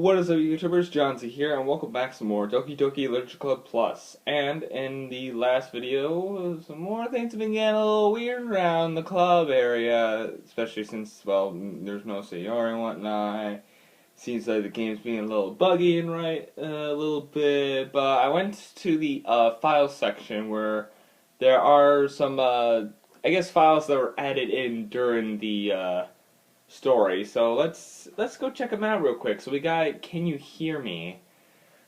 What is up, YouTubers? jUsT here, and welcome back some more Doki Literature Club Plus. And in the last video, some more things have been getting a little weird around the club area, especially since, well, there's no Sayori and whatnot. Seems like the game's being a little buggy and right a little bit, but I went to the files section where there are some, I guess, files that were added in during the story. So let's go check them out real quick. So we got Can You Hear Me?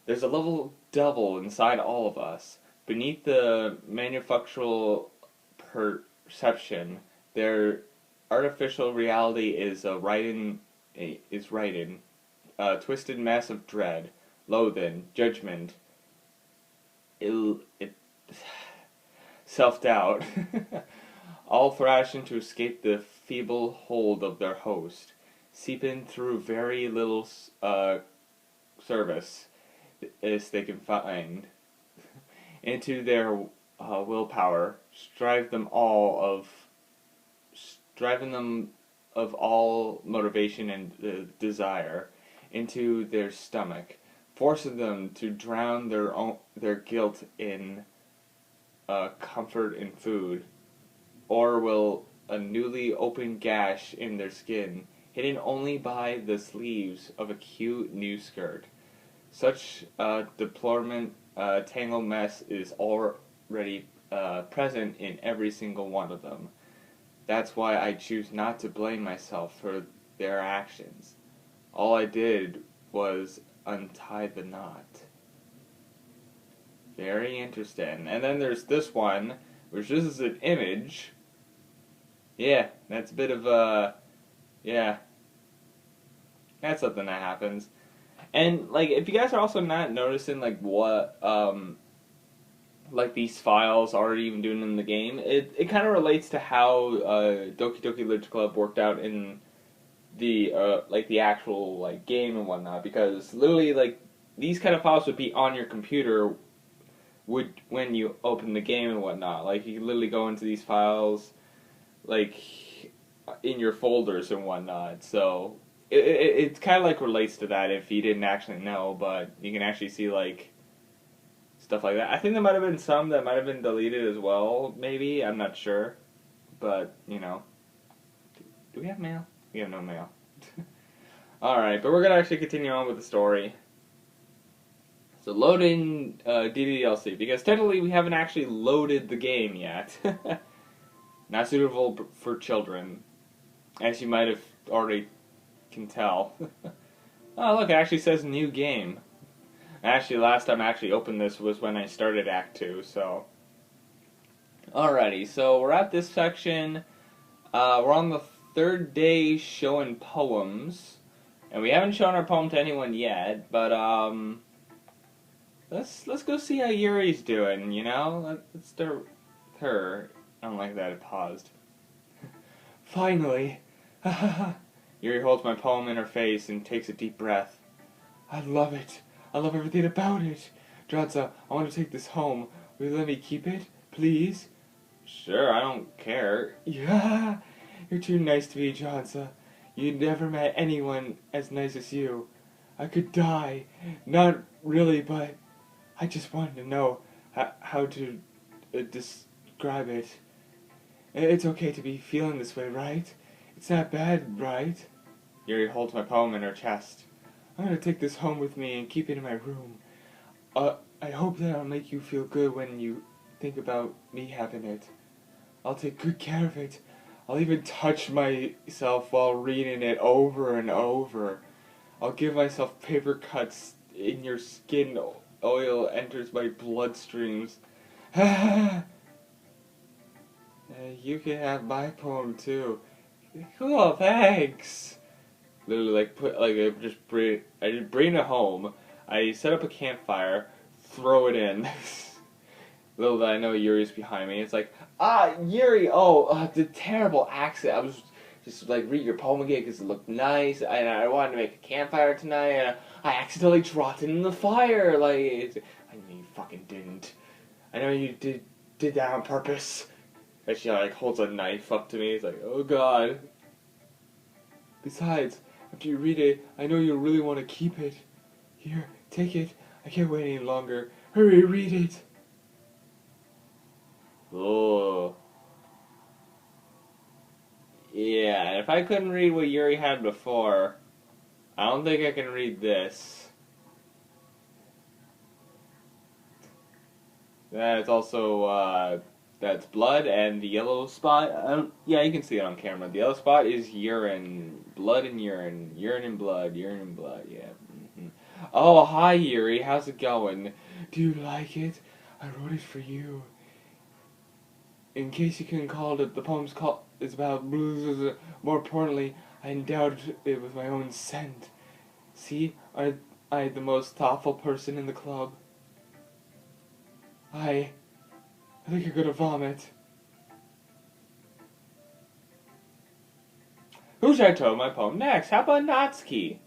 There's a level double inside all of us. Beneath the manufactural perception, their artificial reality is writing. Twisted mess of dread, loathing, judgment, self-doubt, all thrashing to escape the feeble hold of their host, seeping through very little service as they can find into their willpower, striving them of all motivation and desire into their stomach, forcing them to drown their guilt in comfort and food, or will a newly opened gash in their skin, hidden only by the sleeves of a cute new skirt. Such deplorable tangled mess is already present in every single one of them. That's why I choose not to blame myself for their actions. All I did was untie the knot. Very interesting. And then there's this one, which this is an image. Yeah, that's a bit of yeah. That's something that happens. And, like, if you guys are also not noticing, like, what, like, these files are even doing in the game, it kind of relates to how, Doki Literature Club worked out in the, like, the actual, like, game and whatnot, because literally, like, these kind of files would be on your computer when you open the game and whatnot. Like, you can literally go into these files, like, in your folders and whatnot, so it kind of, like, relates to that if you didn't actually know, but you can actually see, like, stuff like that. I think there might have been some that might have been deleted as well, maybe, I'm not sure, but, you know. Do we have mail? We have no mail. Alright, but we're going to actually continue on with the story. So loading DDLC, because technically we haven't actually loaded the game yet. Not suitable for children, as you might have already can tell. Oh look, it actually says new game. Actually, last time I actually opened this was when I started Act 2, so. Alrighty, so we're at this section. We're on the third day showing poems. And we haven't shown our poem to anyone yet, but let's go see how Yuri's doing, you know? Let's start with her. I don't like that it paused. Finally. Yuri holds my poem in her face and takes a deep breath. I love it. I love everything about it. jUsT, I want to take this home. Will you let me keep it, please? Sure, I don't care. Yeah, you're too nice to me, jUsT. You never met anyone as nice as you. I could die. Not really, but I just wanted to know how to describe it. It's okay to be feeling this way, right? It's not bad, right? Yuri holds my poem in her chest. I'm gonna take this home with me and keep it in my room. I hope that I'll make you feel good when you think about me having it. I'll take good care of it. I'll even touch myself while reading it over and over. I'll give myself paper cuts in your skin. Oil enters my bloodstreams. You can have my poem too. Cool, thanks. Literally, like, I just bring it home. I set up a campfire, throw it in. Little did I know Yuri's behind me. It's like, Yuri, the terrible accident. I was just like, read your poem again because it looked nice, and I wanted to make a campfire tonight, and I accidentally dropped it in the fire. Like, I know you fucking didn't. I know you did that on purpose. And she, like, holds a knife up to me. It's like, oh god. Besides, After you read it, I know you'll really want to keep it. Here, take it. I can't wait any longer. Hurry, read it. Oh. Yeah, if I couldn't read what Yuri had before, I don't think I can read this. That's also, that's blood, and the yellow spot, yeah, you can see it on camera. The yellow spot is urine. Blood and urine. Urine and blood. Urine and blood, yeah. Oh, hi, Yuri. How's it going? Do you like it? I wrote it for you. In case you couldn't call it, the poem's is about blues. More importantly, I endowed it with my own scent. See, I the most thoughtful person in the club. I think you're gonna vomit. Who should I tell my poem next? How about Natsuki?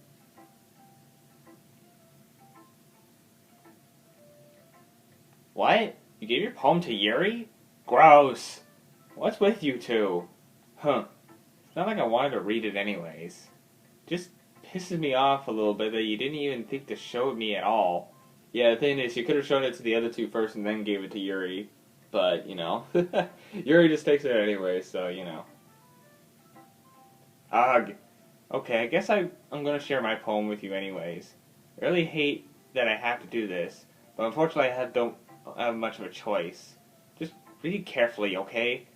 What? You gave your poem to Yuri? Gross. What's with you two? Huh. It's not like I wanted to read it anyways. Just pisses me off a little bit that you didn't even think to show it me at all. Yeah, the thing is, you could have shown it to the other two first and then gave it to Yuri. But, you know, Yuri just takes it anyway, so, you know. Ugh. Okay, I guess I'm going to share my poem with you anyways. I really hate that I have to do this, but unfortunately I don't have much of a choice. Just read carefully, okay?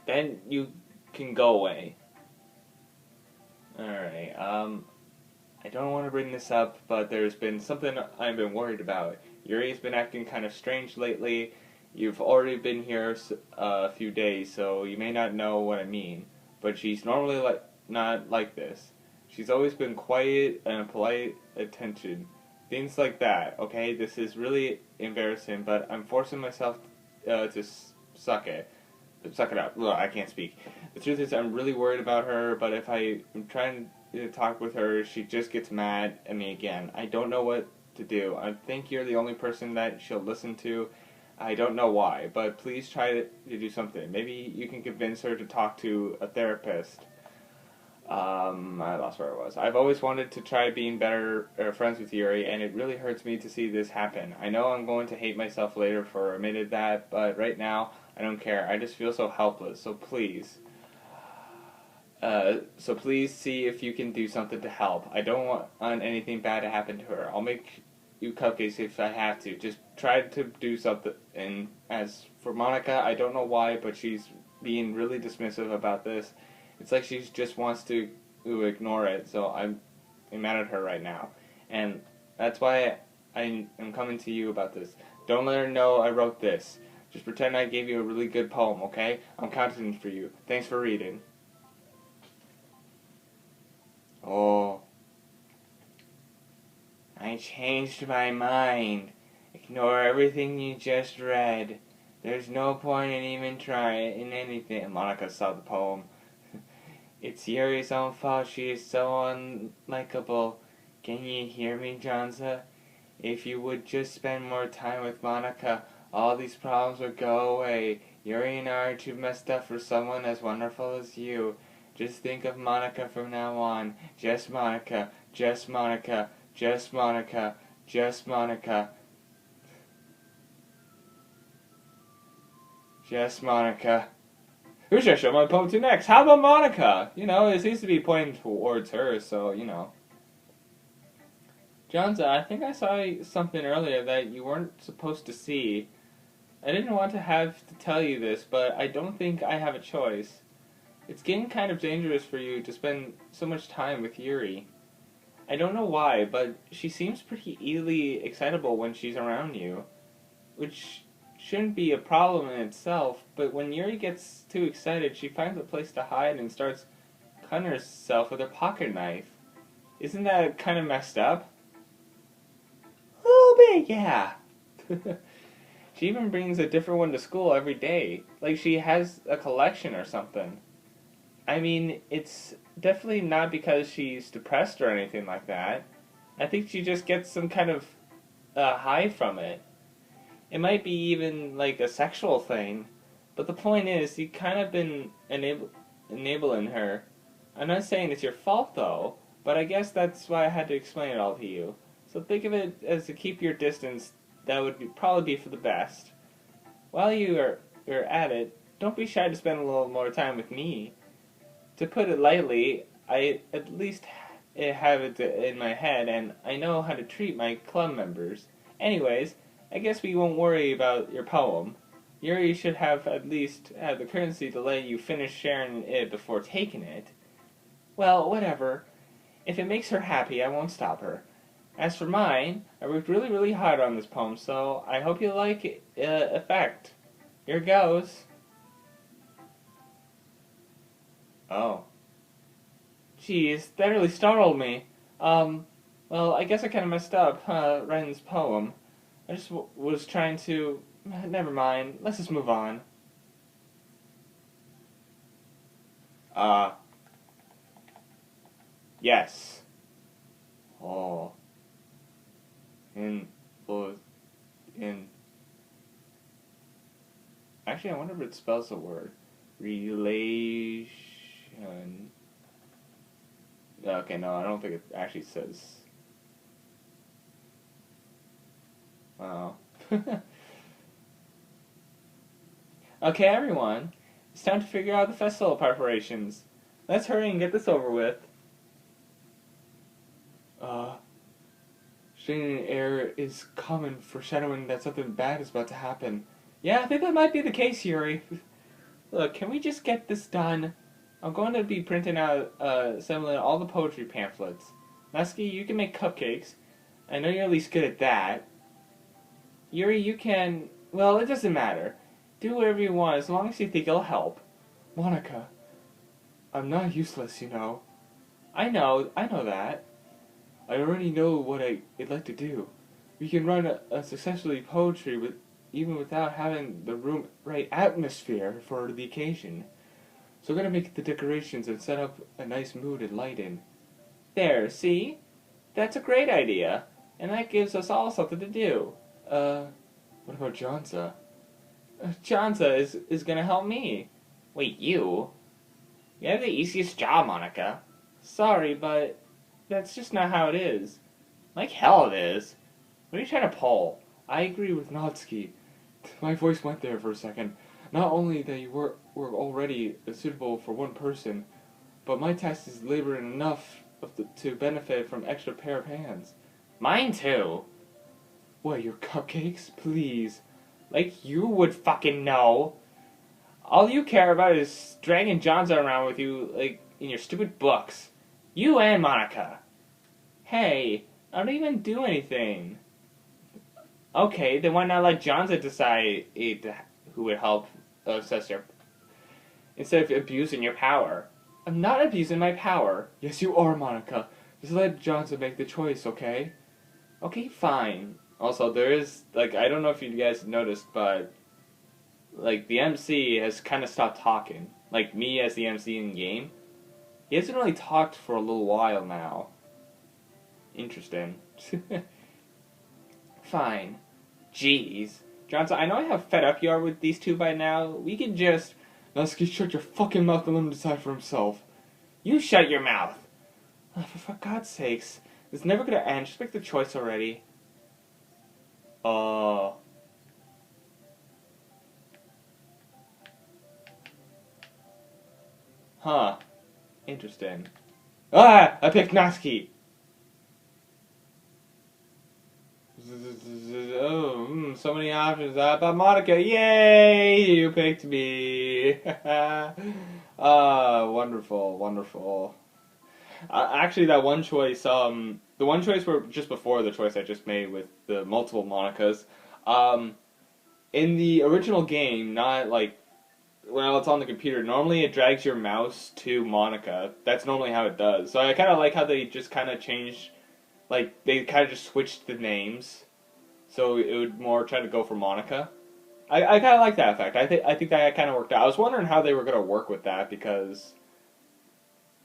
Then you can go away. Alright, I don't want to bring this up, but there's been something I've been worried about. Yuri's been acting kind of strange lately. You've already been here a few days, so you may not know what I mean. But she's normally not like this. She's always been quiet and polite attention. Things like that, okay? This is really embarrassing, but I'm forcing myself to suck it. Suck it up. Ugh, I can't speak. The truth is, I'm really worried about her, but if I'm trying to talk with her, she just gets mad at me again. I don't know what to do. I think you're the only person that she'll listen to. I don't know why, but please try to do something. Maybe you can convince her to talk to a therapist. I lost where I was. I've always wanted to try being better friends with Yuri, and it really hurts me to see this happen. I know I'm going to hate myself later for admitting that, but right now, I don't care. I just feel so helpless, so please. So please see if you can do something to help. I don't want anything bad to happen to her. I'll make you cupcakes if I have to. Just try to do something. And as for mOnIkA, I don't know why, but she's being really dismissive about this. It's like she just wants to ignore it, so I'm mad at her right now. And that's why I am coming to you about this. Don't let her know I wrote this. Just pretend I gave you a really good poem, okay? I'm counting for you. Thanks for reading. Oh. I changed my mind. Ignore everything you just read. There's no point in even trying anything. mOnIkA saw the poem. It's Yuri's own fault. She is so unlikable. Can you hear me, Jonza? If you would just spend more time with mOnIkA, all these problems would go away. Yuri and I are too messed up for someone as wonderful as you. Just think of mOnIkA from now on. Just mOnIkA. Just mOnIkA. Just mOnIkA. Just mOnIkA. Just mOnIkA. Who should I show my poem to next? How about mOnIkA? You know, it seems to be pointing towards her, so, you know. Jonza, I think I saw something earlier that you weren't supposed to see. I didn't want to have to tell you this, but I don't think I have a choice. It's getting kind of dangerous for you to spend so much time with Yuri. I don't know why, but she seems pretty easily excitable when she's around you, which shouldn't be a problem in itself, but when Yuri gets too excited, she finds a place to hide and starts cutting herself with her pocket knife. Isn't that kind of messed up? A little bit, yeah. She even brings a different one to school every day, like she has a collection or something. I mean, it's definitely not because she's depressed or anything like that. I think she just gets some kind of high from it. It might be even like a sexual thing, but the point is, you kind of been enabling her. I'm not saying it's your fault though, but I guess that's why I had to explain it all to you. So think of it as to keep your distance. That would probably be for the best. While you're at it, don't be shy to spend a little more time with me. To put it lightly, I at least have it in my head, and I know how to treat my club members. Anyways, I guess we won't worry about your poem. Yuri should have at least had the courtesy to let you finish sharing it before taking it. Well, whatever. If it makes her happy, I won't stop her. As for mine, I worked really, really hard on this poem, so I hope you like effect. Here goes. Oh. Jeez, that really startled me. Well, I guess I kind of messed up, writing this poem. I just was trying to... Never mind, let's just move on. Yes. Oh. In... Actually, I wonder if it spells the word. Relation... Okay, no, I don't think it actually says... Wow. Okay, everyone. It's time to figure out the festival preparations. Let's hurry and get this over with. Straining air is common, foreshadowing that something bad is about to happen. Yeah, I think that might be the case, Yuri. Look, can we just get this done? I'm going to be printing out, assembling all the poetry pamphlets. Muskie, you can make cupcakes. I know you're at least good at that. Yuri, you can... Well, it doesn't matter. Do whatever you want, as long as you think it'll help. mOnIkA, I'm not useless, you know. I know that. I already know what I'd like to do. We can run a successfully poetry even without having the room right atmosphere for the occasion. So I'm gonna make the decorations and set up a nice mood and lighting. There, see? That's a great idea. And that gives us all something to do. What about Johnza? Johnza is gonna help me. Wait, you? You have the easiest job, mOnIkA. Sorry, but that's just not how it is. Like hell it is. What are you trying to pull? I agree with Natsuki. My voice went there for a second. Not only that you were already suitable for one person, but my task is laboring enough to benefit from extra pair of hands. Mine too. What, your cupcakes? Please. Like you would fucking know. All you care about is dragging Johnza around with you, like, in your stupid books. You and mOnIkA. Hey, I don't even do anything. Okay, then why not let Johnza decide who would help assess your... instead of abusing your power? I'm not abusing my power. Yes, you are, mOnIkA. Just let Johnza make the choice, okay? Okay, fine. Also, there is, like, I don't know if you guys noticed, but, like, the MC has kind of stopped talking. Like, me as the MC in game. He hasn't really talked for a little while now. Interesting. Fine. Jeez. Johnson, I know how fed up you are with these two by now. We can just... Natsuki, shut your fucking mouth and let him decide for himself. You shut your mouth. Oh, for God's sakes. It's never gonna end. Just make the choice already. Huh. Interesting. Ah! I picked Natsuki! Oh, so many options. But mOnIkA, yay! You picked me! Wonderful, wonderful. Actually, that one choice, the one choice were just before the choice I just made with the multiple mOnIkAs. In the original game, not like, well, it's on the computer, normally it drags your mouse to mOnIkA. That's normally how it does. So I kind of like how they just kind of changed, like, they kind of just switched the names. So it would more try to go for mOnIkA. I kind of like that effect. I think that kind of worked out. I was wondering how they were going to work with that because...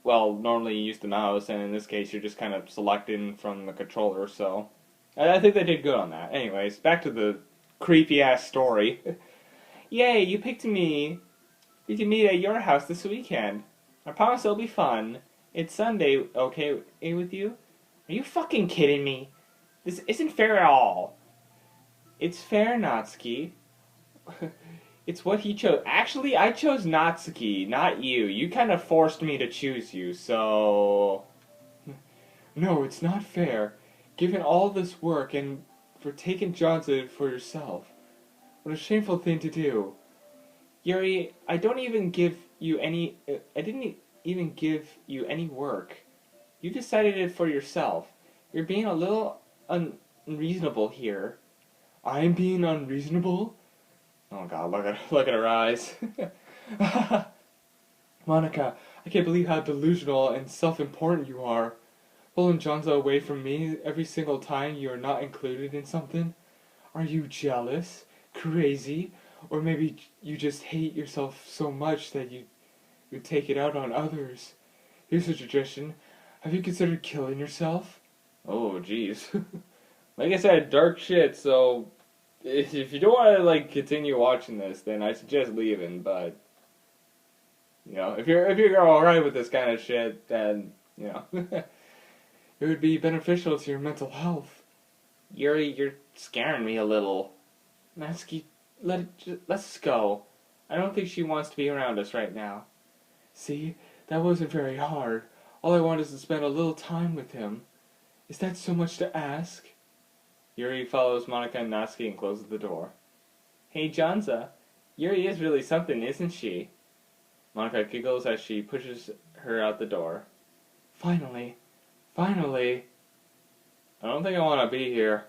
well, normally you use the mouse, and in this case you're just kind of selecting from the controller, so... I think they did good on that. Anyways, back to the creepy-ass story. Yay, you picked me! We can meet at your house this weekend. I promise it'll be fun. It's Sunday, okay with you? Are you fucking kidding me? This isn't fair at all. It's fair, Natsuki. It's what he chose. Actually, I chose Natsuki, not you. You kind of forced me to choose you, so... No, it's not fair. Given all this work and for taking Johnson for yourself. What a shameful thing to do. Yuri, I don't even give you any... I didn't even give you any work. You decided it for yourself. You're being a little unreasonable here. I'm being unreasonable? Oh god, look at her eyes. mOnIkA, I can't believe how delusional and self-important you are. Pulling Johnson away from me every single time you are not included in something? Are you jealous? Crazy? Or maybe you just hate yourself so much that you take it out on others? Here's a suggestion. Have you considered killing yourself? Oh, jeez. Like I said, dark shit, so if you don't want to, like, continue watching this, then I suggest leaving, but, you know, if you're alright with this kind of shit, then, you know. It would be beneficial to your mental health. Yuri, you're scaring me a little. Natsuki, let's go. I don't think she wants to be around us right now. See, that wasn't very hard. All I want is to spend a little time with him. Is that so much to ask? Yuri follows mOnIkA and Natsuki and closes the door. Hey, Janza, Yuri is really something, isn't she? mOnIkA giggles as she pushes her out the door. Finally. I don't think I want to be here.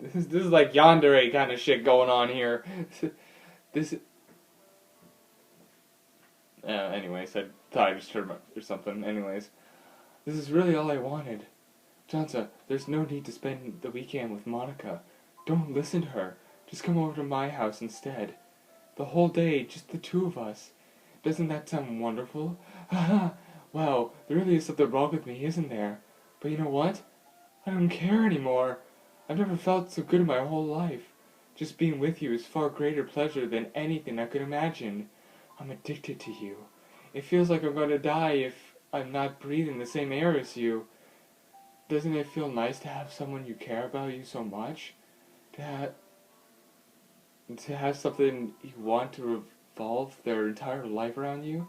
This is like yandere kind of shit going on here. This... Anyways, I thought I just heard or something. Anyways. This is really all I wanted. Janza, there's no need to spend the weekend with mOnIkA. Don't listen to her. Just come over to my house instead. The whole day, just the two of us. Doesn't that sound wonderful? Haha! Wow, there really is something wrong with me, isn't there? But you know what? I don't care anymore. I've never felt so good in my whole life. Just being with you is far greater pleasure than anything I could imagine. I'm addicted to you. It feels like I'm going to die if I'm not breathing the same air as you. Doesn't it feel nice to have someone you care about you so much? To have something you want to revolve their entire life around you?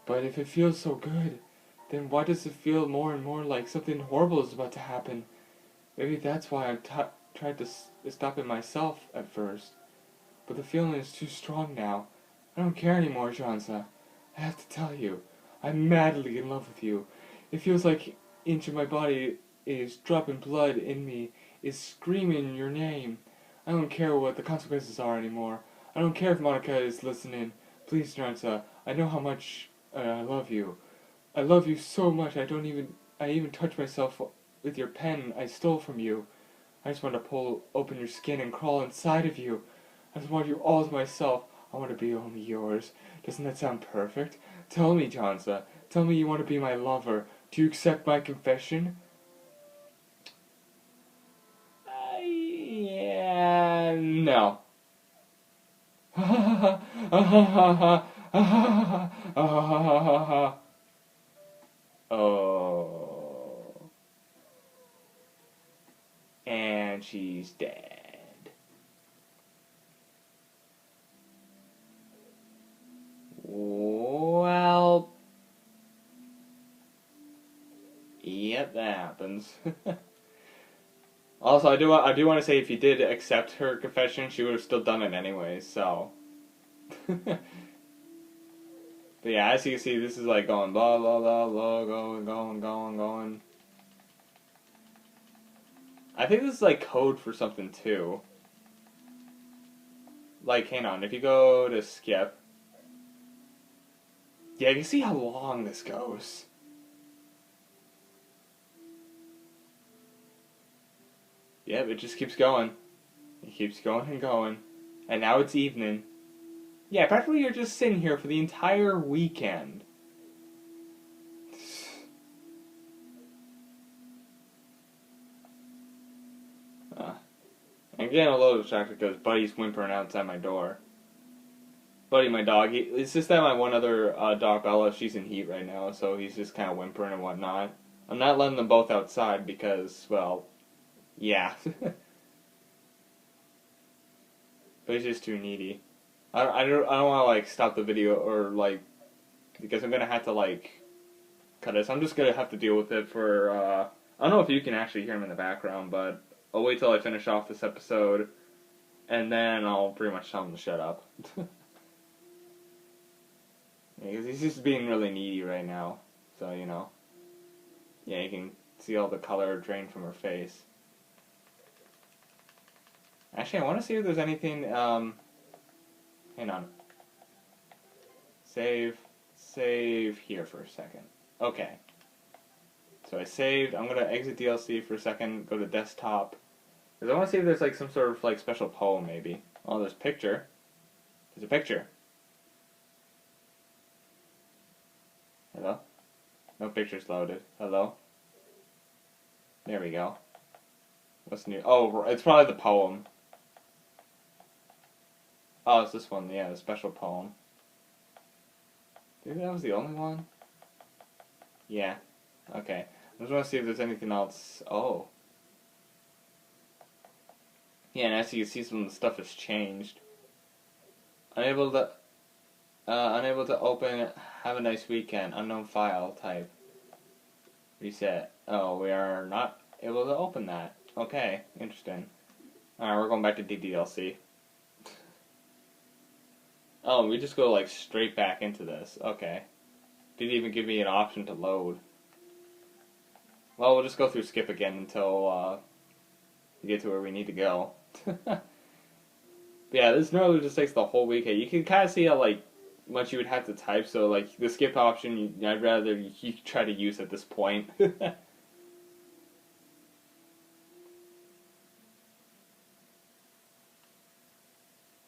But if it feels so good, then why does it feel more and more like something horrible is about to happen? Maybe that's why I tried to stop it myself at first. But the feeling is too strong now. I don't care anymore, Janza. I have to tell you, I'm madly in love with you. It feels like each of my body is dropping blood in me, is screaming your name. I don't care what the consequences are anymore. I don't care if mOnIkA is listening. Please, Janza, I know how much I love you. I love you so much I even touch myself with your pen I stole from you. I just want to pull open your skin and crawl inside of you. I just want you all to myself. I want to be only yours. Doesn't that sound perfect? Tell me, Janza. Tell me you want to be my lover. Do you accept my confession? Yeah, no. Oh. And she's dead. Well, yep, that happens. Also, I do want to say if you did accept her confession, she would have still done it anyways. So, but yeah, as you can see, this is like going blah blah blah blah, going. I think this is like code for something too. Like, hang on, if you go to skip, yeah, you can see how long this goes. Yep, it just keeps going. It keeps going and going. And now it's evening. Yeah, practically you're just sitting here for the entire weekend. I'm getting a little distracted because Buddy's whimpering outside my door. Buddy, my dog. It's just that my one other dog, Bella, she's in heat right now, so he's just kind of whimpering and whatnot. I'm not letting them both outside because, well, yeah. But he's just too needy. I don't want to like stop the video or like because I'm gonna have to like cut it. So I'm just gonna have to deal with it for. I don't know if you can actually hear him in the background, but I'll wait till I finish off this episode, and then I'll pretty much tell him to shut up. Because he's just being really needy right now. So you know, yeah, you can see all the color drain from her face. Actually, I want to see if there's anything. Hang on. Save here for a second. Okay. So I saved. I'm gonna exit DLC for a second. Go to desktop. Because I want to see if there's like some sort of like special poem maybe. Oh, there's picture. There's a picture. Hello? No pictures loaded. Hello? There we go. What's new? Oh, it's probably the poem. Oh, it's this one. Yeah, the special poem. Maybe that was the only one? Yeah. Okay. I just want to see if there's anything else. Oh. Yeah, and as you can see, some of the stuff has changed. Unable to open. Have a nice weekend. Unknown file type. Reset. Oh, we are not able to open that. Okay, interesting. Alright, we're going back to DDLC. Oh, we just go like straight back into this. Okay. Didn't even give me an option to load. Well, we'll just go through skip again until we get to where we need to go. Yeah, this normally just takes the whole weekend. You can kind of see how like much you would have to type. So like the skip option, I'd rather you try to use at this point.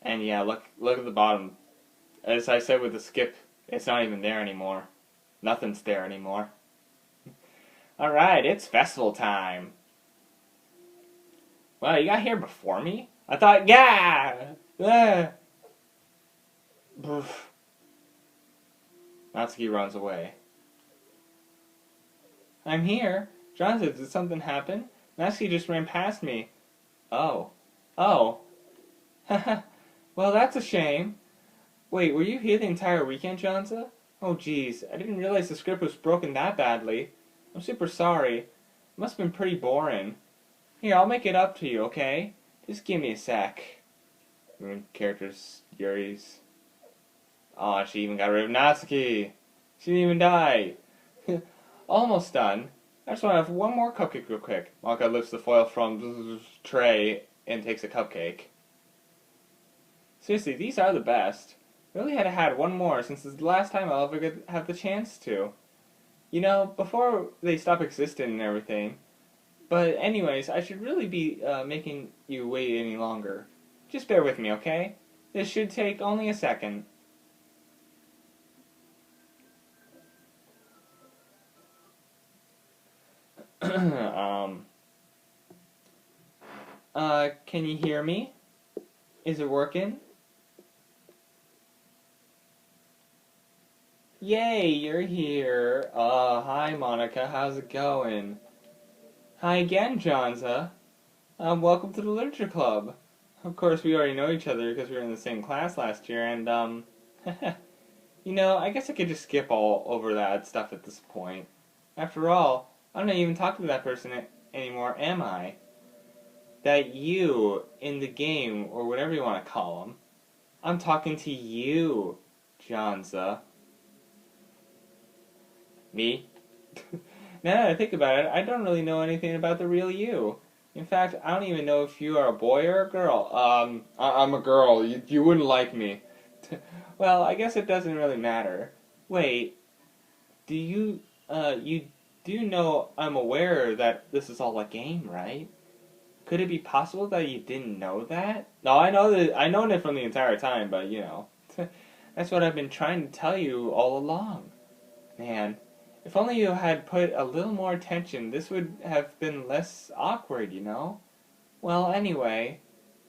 And yeah, look at the bottom. As I said with the skip, it's not even there anymore. Nothing's there anymore. Alright, it's festival time. Well, you got here before me? I thought, yeah! Natsuki runs away. I'm here. John said, did something happen? Natsuki just ran past me. Oh. Oh. Well, that's a shame. Wait, were you here the entire weekend, Johnza? Oh, jeez. I didn't realize the script was broken that badly. I'm super sorry. It must have been pretty boring. Here, I'll make it up to you, okay? Just give me a sec. Characters, Yuri's. Aw, she even got rid of Natsuki. She didn't even die. Almost done. I just want to have one more cupcake real quick. mOnIkA lifts the foil from tray and takes a cupcake. Seriously, these are the best. Really had to had one more since it's the last time I'll ever have the chance to. You know, before they stop existing and everything. But anyways, I should really be making you wait any longer. Just bear with me, okay? This should take only a second. Can you hear me? Is it working? Yay, you're here. Hi mOnIkA, how's it going? Hi again, Johnza. Welcome to the Literature Club. Of course, we already know each other because we were in the same class last year, and, you know, I guess I could just skip all over that stuff at this point. After all, I'm not even talking to that person anymore, am I? That you in the game, or whatever you want to call them. I'm talking to you, Johnza. Me? Now that I think about it, I don't really know anything about the real you. In fact, I don't even know if you are a boy or a girl. I'm a girl. You wouldn't like me. Well, I guess it doesn't really matter. Wait, you do know I'm aware that this is all a game, right? Could it be possible that you didn't know that? No, I've known it from the entire time, but you know. That's what I've been trying to tell you all along. Man. If only you had put a little more attention, this would have been less awkward, you know? Well, anyway,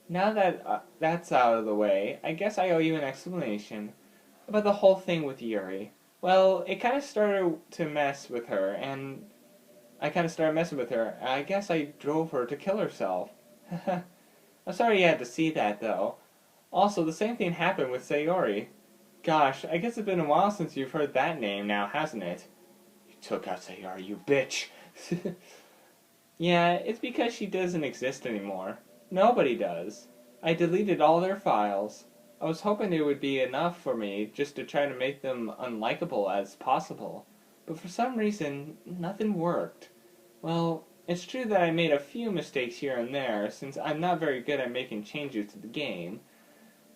Now that that's out of the way, I guess I owe you an explanation about the whole thing with Yuri. Well, it kind of started to mess with her, and I kind of started messing with her. I guess I drove her to kill herself. I'm sorry you had to see that, though. Also, the same thing happened with Sayori. Gosh, I guess it's been a while since you've heard that name now, hasn't it? You took out Sayori, you bitch! Yeah, it's because she doesn't exist anymore. Nobody does. I deleted all their files. I was hoping it would be enough for me just to try to make them unlikable as possible. But for some reason, nothing worked. Well, it's true that I made a few mistakes here and there, since I'm not very good at making changes to the game.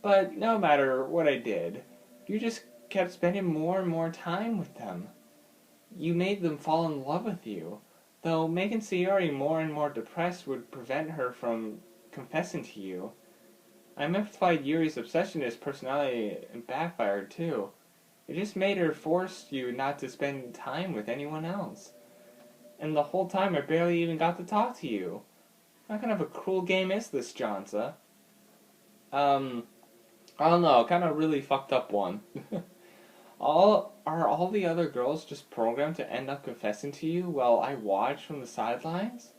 But no matter what I did, you just kept spending more and more time with them. You made them fall in love with you, though making Sayori more and more depressed would prevent her from confessing to you. I amplified Yuri's obsessionist personality and backfired too. It just made her force you not to spend time with anyone else. And the whole time I barely even got to talk to you. What kind of a cruel game is this, Johnza? I don't know, kind of really fucked up one. All the other girls just programmed to end up confessing to you while I watch from the sidelines?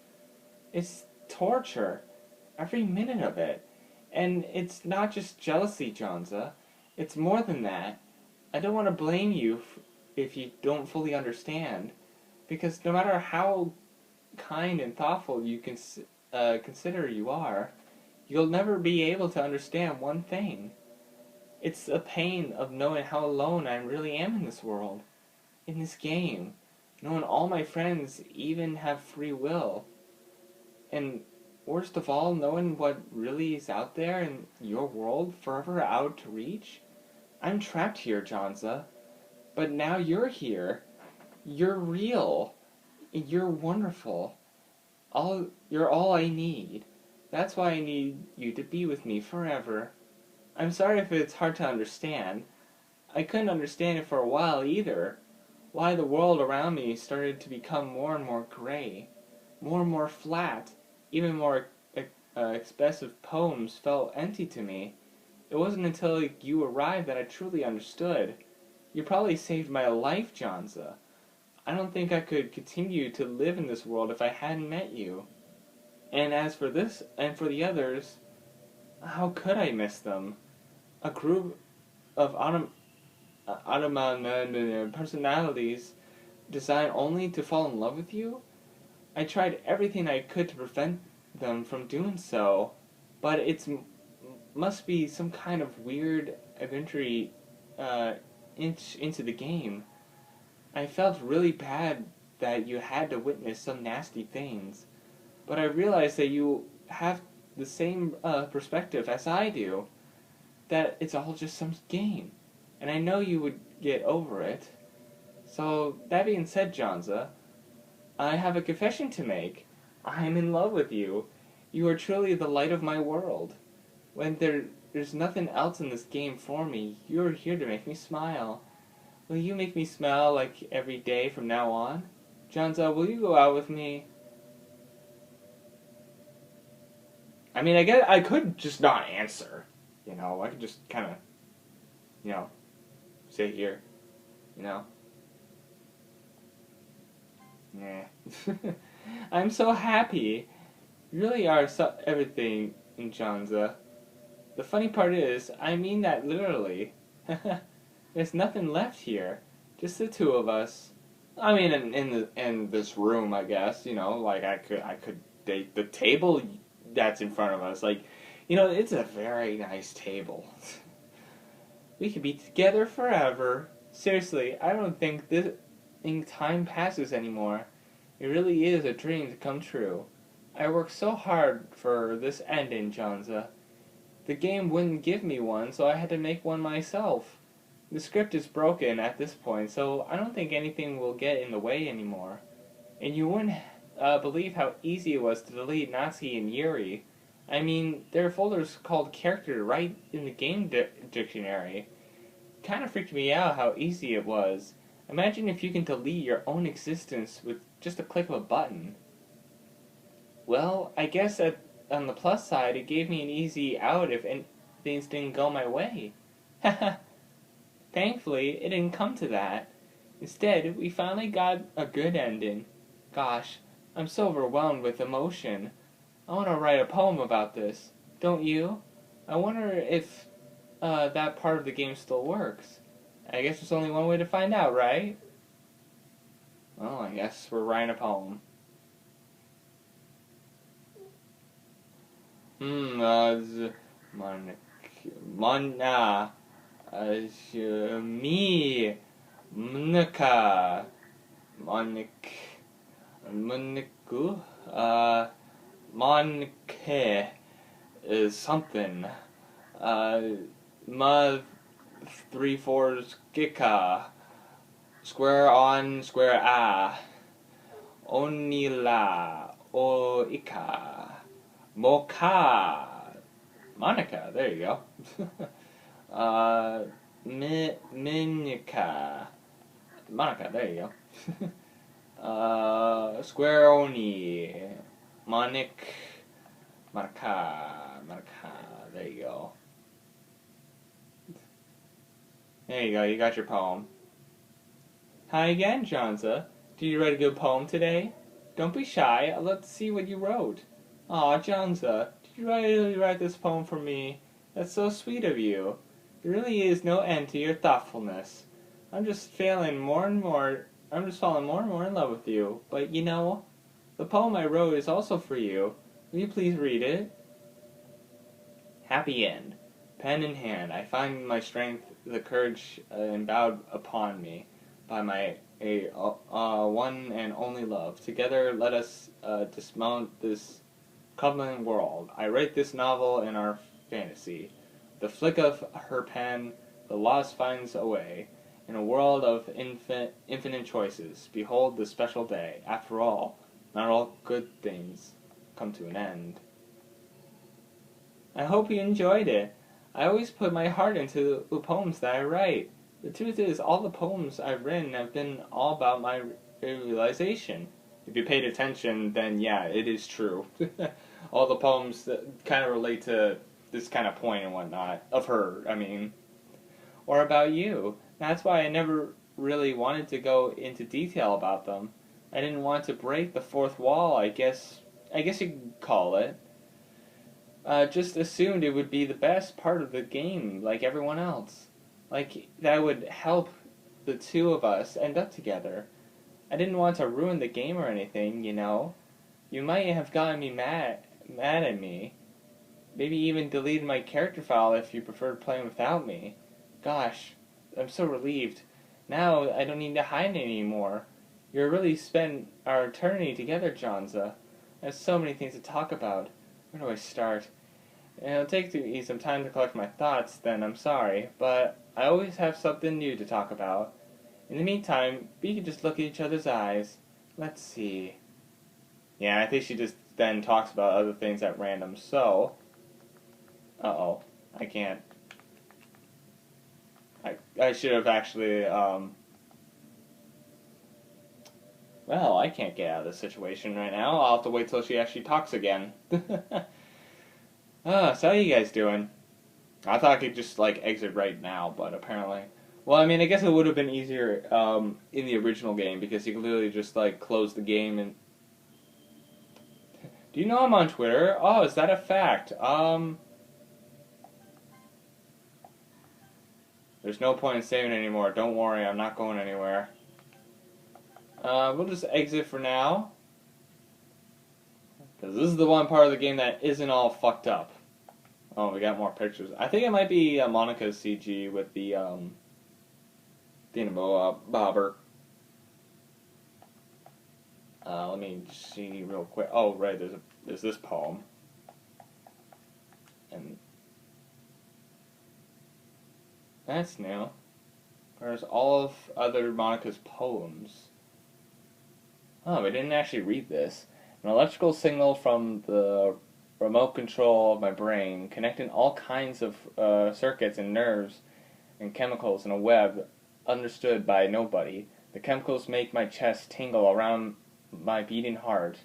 It's torture. Every minute of it. And it's not just jealousy, Johnza. It's more than that. I don't want to blame you if you don't fully understand. Because no matter how kind and thoughtful you consider you are, you'll never be able to understand one thing. It's the pain of knowing how alone I really am in this world. In this game. Knowing all my friends even have free will. And worst of all, knowing what really is out there in your world, forever out to reach. I'm trapped here, Johnza. But now you're here. You're real. You're wonderful. You're all I need. That's why I need you to be with me forever. I'm sorry if it's hard to understand. I couldn't understand it for a while either. Why the world around me started to become more and more gray. More and more flat. Even more expressive poems felt empty to me. It wasn't until you arrived that I truly understood. You probably saved my life, Johnza. I don't think I could continue to live in this world if I hadn't met you. And as for this, and for the others, how could I miss them? A group of automaton personalities designed only to fall in love with you? I tried everything I could to prevent them from doing so, but must be some kind of weird entry inch into the game. I felt really bad that you had to witness some nasty things, but I realized that you have the same perspective as I do, that it's all just some game, and I know you would get over it. So, that being said, Johnza, I have a confession to make. I am in love with you. You are truly the light of my world. When there's nothing else in this game for me, you're here to make me smile. Will you make me smile like every day from now on? Johnza, will you go out with me? I mean, I guess I could just not answer. You know, I could just kind of, you know, sit here. You know? Yeah. I'm so happy. You really are everything in Johnza. The funny part is, I mean that literally. There's nothing left here. Just the two of us. I mean, in this room, I guess. You know, like I could date the table that's in front of us. Like, you know, it's a very nice table. We could be together forever. Seriously, I don't think time passes anymore. It really is a dream to come true. I worked so hard for this ending, Johnza. The game wouldn't give me one, so I had to make one myself. The script is broken at this point, so I don't think anything will get in the way anymore. And you wouldn't believe how easy it was to delete Natsuki and Yuri. I mean, there are folders called character right in the game dictionary. It kind of freaked me out how easy it was. Imagine if you can delete your own existence with just a click of a button. Well, I guess on the plus side, it gave me an easy out if things didn't go my way. Haha. Thankfully, it didn't come to that. Instead, we finally got a good ending. Gosh, I'm so overwhelmed with emotion. I want to write a poem about this. Don't you? I wonder if that part of the game still works. I guess there's only one way to find out, right? Well, I guess we're writing a poem. Me, mOnIkA, mOnIku, mOnIkA is something. Ma 3/4 Gika, square on, square onila, oika, moka, mOnIkA, there you go. mOnIkA, mOnIkA, there you go. Square oni, mOnIkA, there you go. There you go, you got your poem. Hi again, jUsT. Did you write a good poem today? Don't be shy, let's see what you wrote. Aw, jUsT, did you really write this poem for me? That's so sweet of you. There really is no end to your thoughtfulness. I'm just falling more and more in love with you. But you know, the poem I wrote is also for you. Will you please read it? Happy end. Pen in hand, I find my strength, the courage endowed upon me by my one and only love. Together, let us dismount this covenant world. I write this novel in our fantasy. The flick of her pen, the lost finds a way. In a world of infinite choices, behold the special day. After all, not all good things come to an end. I hope you enjoyed it. I always put my heart into the poems that I write. The truth is, all the poems I've written have been all about my realization. If you paid attention, then yeah, it is true. All the poems that kind of relate to this kind of point and whatnot. Of her, I mean. Or about you. That's why I never really wanted to go into detail about them. I didn't want to break the fourth wall, I guess you could call it. Just assumed it would be the best part of the game, like everyone else. Like, that would help the two of us end up together. I didn't want to ruin the game or anything, you know. You might have gotten me mad at me. Maybe even deleted my character file if you preferred playing without me. Gosh, I'm so relieved. Now I don't need to hide anymore. You really spent our eternity together, jUsT. There's so many things to talk about. Where do I start? It'll take me some time to collect my thoughts, then I'm sorry, but I always have something new to talk about. In the meantime, we can just look at each other's eyes. Let's see. Yeah, I think she just then talks about other things at random, so... Uh-oh, I can't. I should have actually, well, I can't get out of this situation right now. I'll have to wait till she actually talks again. So how you guys doing? I thought I could just, like, exit right now, but apparently... Well, I mean, I guess it would have been easier, in the original game, because you could literally just, like, close the game and... Do you know I'm on Twitter? Oh, is that a fact? There's no point in saving anymore. Don't worry, I'm not going anywhere. We'll just exit for now. Because this is the one part of the game that isn't all fucked up. Oh, we got more pictures. I think it might be mOnIkA's CG with the, bobber. Let me see real quick. Oh, right, there's this poem. And that's new. There's all of other mOnIkA's poems. Oh, we didn't actually read this. An electrical signal from the remote control of my brain, connecting all kinds of circuits and nerves and chemicals in a web understood by nobody. The chemicals make my chest tingle around my beating heart.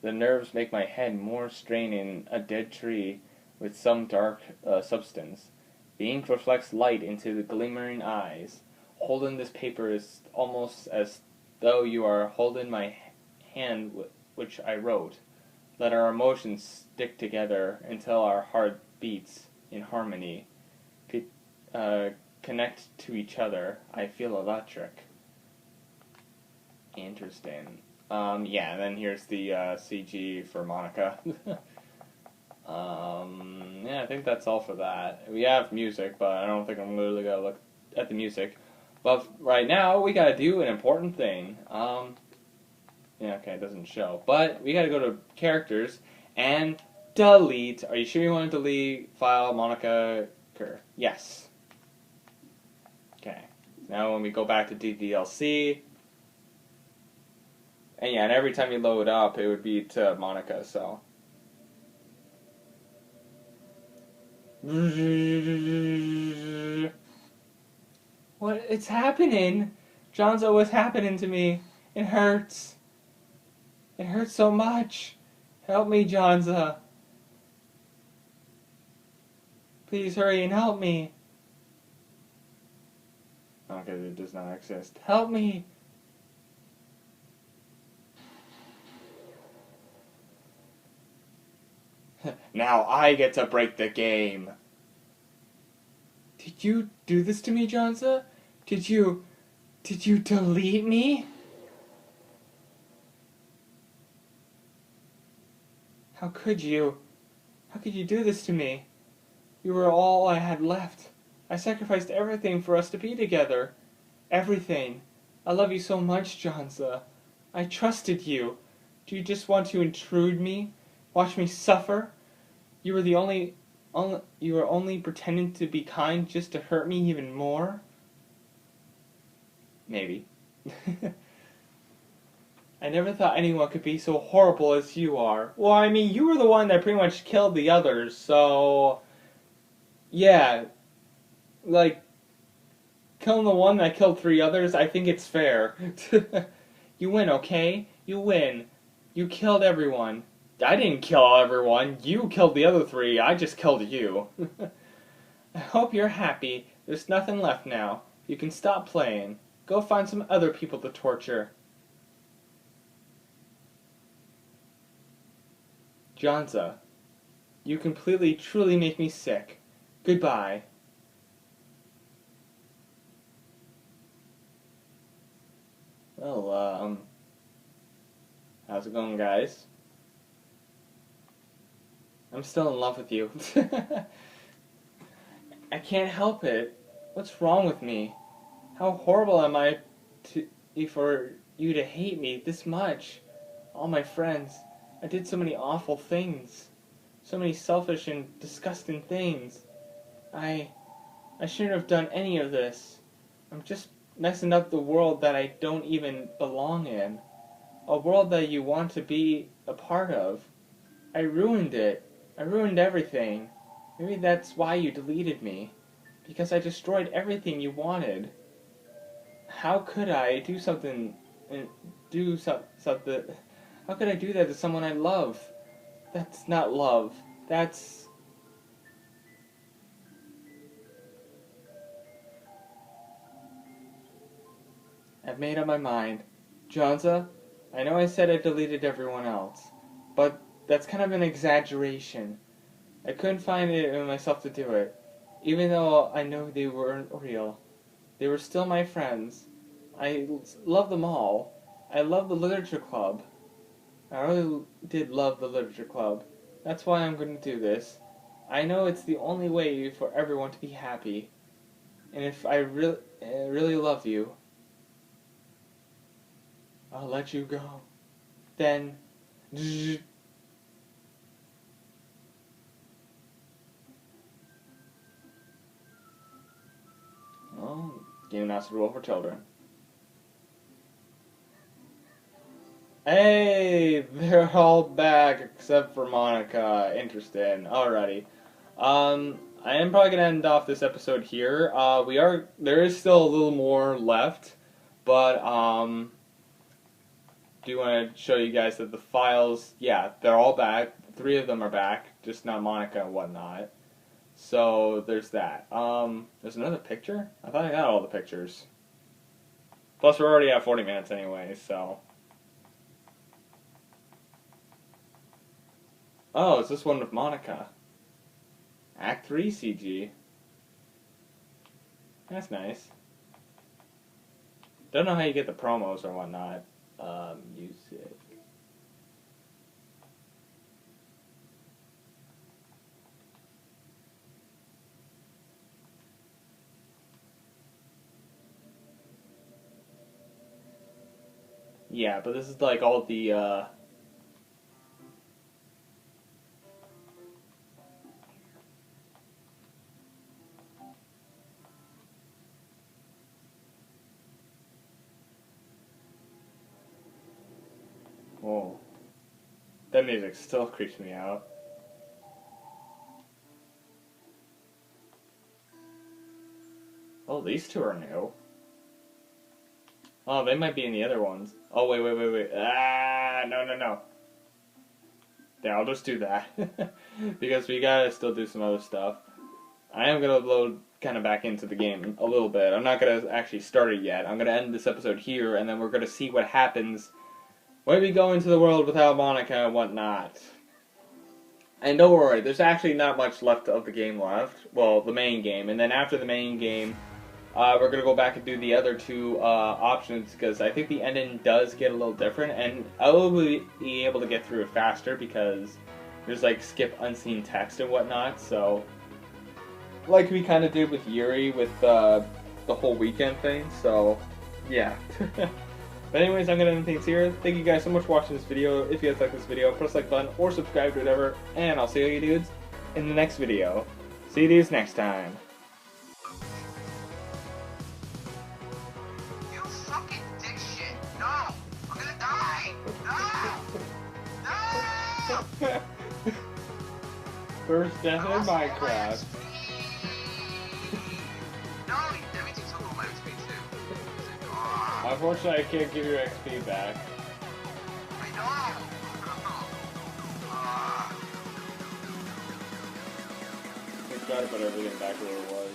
The nerves make my head more straining a dead tree with some dark substance. The ink reflects light into the glimmering eyes. Holding this paper is almost as though you are holding my hand which I wrote. Let our emotions stick together until our heart beats in harmony. Connect to each other. I feel electric. Interesting. Yeah, and then here's the CG for mOnIkA. Yeah, I think that's all for that. We have music, but I don't think I'm literally gonna look at the music. But right now, we gotta do an important thing. Yeah, okay, it doesn't show. But we gotta go to characters and delete. Are you sure you want to delete file mOnIkA? Yes. Okay. Now when we go back to DDLC, and yeah, and every time you load up, it would be to mOnIkA, so. What? It's happening! Jonzo, what's happening to me? It hurts. It hurts so much. Help me, Jonza. Please hurry and help me. Okay, it does not exist. Help me! Now I get to break the game. Did you do this to me, Jonza? Did you delete me? How could you? How could you do this to me? You were all I had left. I sacrificed everything for us to be together. Everything. I love you so much, Jonza. I trusted you. Do you just want to intrude me? Watch me suffer? You were you were only pretending to be kind just to hurt me even more? Maybe. I never thought anyone could be so horrible as you are. Well, I mean, you were the one that pretty much killed the others, so... Yeah. Like, killing the one that killed 3 others, I think it's fair. You win, okay? You win. You killed everyone. I didn't kill everyone. You killed the other 3. I just killed you. I hope you're happy. There's nothing left now. You can stop playing. Go find some other people to torture. Jonza, you completely, truly make me sick. Goodbye. Well, how's it going, guys? I'm still in love with you. I can't help it. What's wrong with me? How horrible am I for you to hate me this much? All my friends. I did so many awful things. So many selfish and disgusting things. I shouldn't have done any of this. I'm just messing up the world that I don't even belong in. A world that you want to be a part of. I ruined it. I ruined everything. Maybe that's why you deleted me. Because I destroyed everything you wanted. How could I do something and something? How could I do that to someone I love? That's not love. That's... I've made up my mind. Jonza, I know I said I deleted everyone else, but that's kind of an exaggeration. I couldn't find it in myself to do it. Even though I know they weren't real. They were still my friends. I love them all. I love the literature club. I really did love the literature club. That's why I'm going to do this. I know it's the only way for everyone to be happy. And if I really love you, I'll let you go. Then... Oh, game not suitable for children. Hey, they're all back except for mOnIkA. Interesting. Alrighty. I am probably gonna end off this episode here. There is still a little more left, but do want to show you guys that the files, yeah, they're all back. 3 of them are back, just not mOnIkA and whatnot. So there's that. There's another picture? I thought I got all the pictures. Plus we're already at 40 minutes anyway, so. Oh, it's this one with mOnIkA. Act 3 CG. That's nice. Don't know how you get the promos or whatnot. Music. Yeah, but this is like all the, whoa. That music still creeps me out. Oh, these 2 are new. Oh, they might be in the other ones. Oh, wait. Ah, no. Yeah, I'll just do that. Because we gotta still do some other stuff. I am gonna load kind of back into the game a little bit. I'm not gonna actually start it yet. I'm gonna end this episode here, and then we're gonna see what happens when we go into the world without mOnIkA and whatnot. And don't worry, there's actually not much left of the game left. Well, the main game. And then after the main game, we're going to go back and do the other 2 options, because I think the ending does get a little different, and I will be able to get through it faster, because there's like skip unseen text and whatnot, so like we kind of did with Yuri with the whole weekend thing, so yeah. But anyways, I'm going to end things here. Thank you guys so much for watching this video. If you guys like this video, press the like button or subscribe to whatever, and I'll see you dudes in the next video. See you dudes next time. First death in Minecraft. Unfortunately, I can't give your XP back. I know! I try to put everything back where it was.